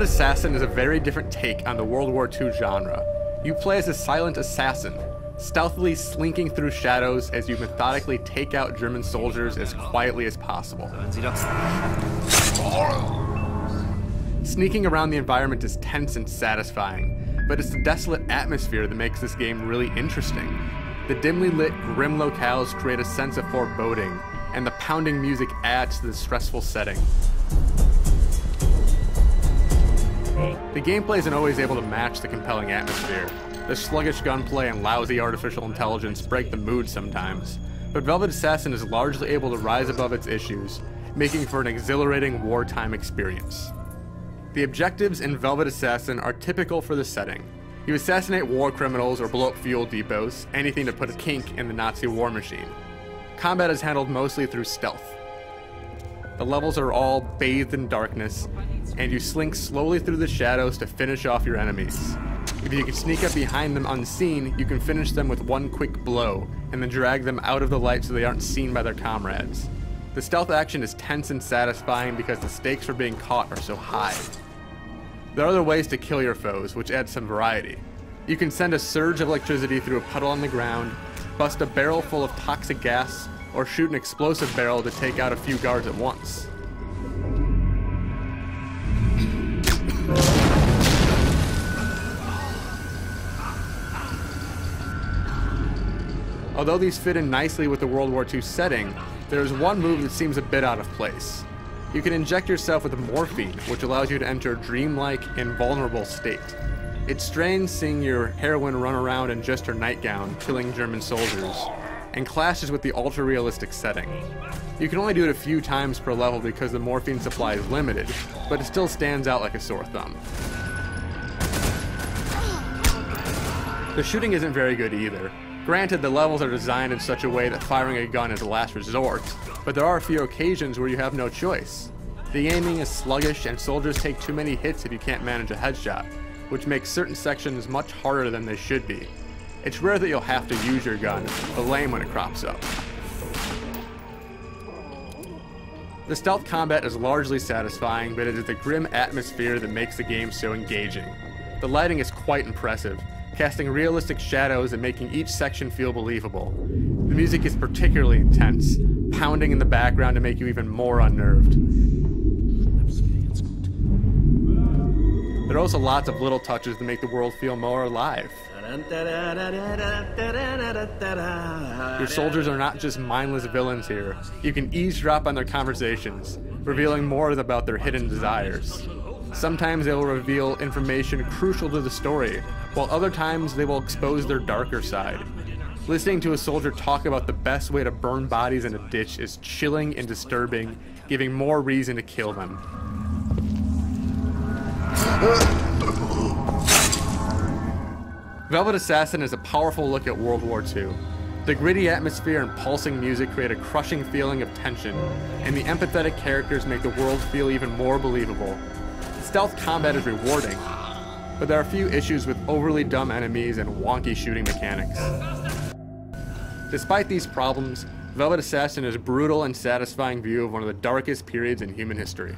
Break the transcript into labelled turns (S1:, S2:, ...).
S1: Velvet Assassin is a very different take on the World War II genre. You play as a silent assassin, stealthily slinking through shadows as you methodically take out German soldiers as quietly as possible. Sneaking around the environment is tense and satisfying, but it's the desolate atmosphere that makes this game really interesting. The dimly lit, grim locales create a sense of foreboding, and the pounding music adds to the stressful setting. The gameplay isn't always able to match the compelling atmosphere. The sluggish gunplay and lousy artificial intelligence break the mood sometimes, but Velvet Assassin is largely able to rise above its issues, making for an exhilarating wartime experience. The objectives in Velvet Assassin are typical for the setting. You assassinate war criminals or blow up fuel depots, anything to put a kink in the Nazi war machine. Combat is handled mostly through stealth. The levels are all bathed in darkness, and you slink slowly through the shadows to finish off your enemies. If you can sneak up behind them unseen, you can finish them with one quick blow, and then drag them out of the light so they aren't seen by their comrades. The stealth action is tense and satisfying because the stakes for being caught are so high. There are other ways to kill your foes, which adds some variety. You can send a surge of electricity through a puddle on the ground, bust a barrel full of toxic gas, or shoot an explosive barrel to take out a few guards at once. Although these fit in nicely with the World War II setting, there is one move that seems a bit out of place. You can inject yourself with morphine, which allows you to enter a dreamlike, invulnerable state. It's strange seeing your heroine run around in just her nightgown, killing German soldiers, and clashes with the ultra-realistic setting. You can only do it a few times per level because the morphine supply is limited, but it still stands out like a sore thumb. The shooting isn't very good either. Granted, the levels are designed in such a way that firing a gun is a last resort, but there are a few occasions where you have no choice. The aiming is sluggish and soldiers take too many hits if you can't manage a headshot, which makes certain sections much harder than they should be. It's rare that you'll have to use your gun, but lame when it crops up. The stealth combat is largely satisfying, but it is the grim atmosphere that makes the game so engaging. The lighting is quite impressive, casting realistic shadows and making each section feel believable. The music is particularly intense, pounding in the background to make you even more unnerved. There are also lots of little touches that make the world feel more alive. Your soldiers are not just mindless villains here. You can eavesdrop on their conversations, revealing more about their hidden desires. Sometimes they will reveal information crucial to the story, while other times they will expose their darker side. Listening to a soldier talk about the best way to burn bodies in a ditch is chilling and disturbing, giving more reason to kill them. Velvet Assassin is a powerful look at World War II. The gritty atmosphere and pulsing music create a crushing feeling of tension, and the empathetic characters make the world feel even more believable. Stealth combat is rewarding, but there are a few issues with overly dumb enemies and wonky shooting mechanics. Despite these problems, Velvet Assassin is a brutal and satisfying view of one of the darkest periods in human history.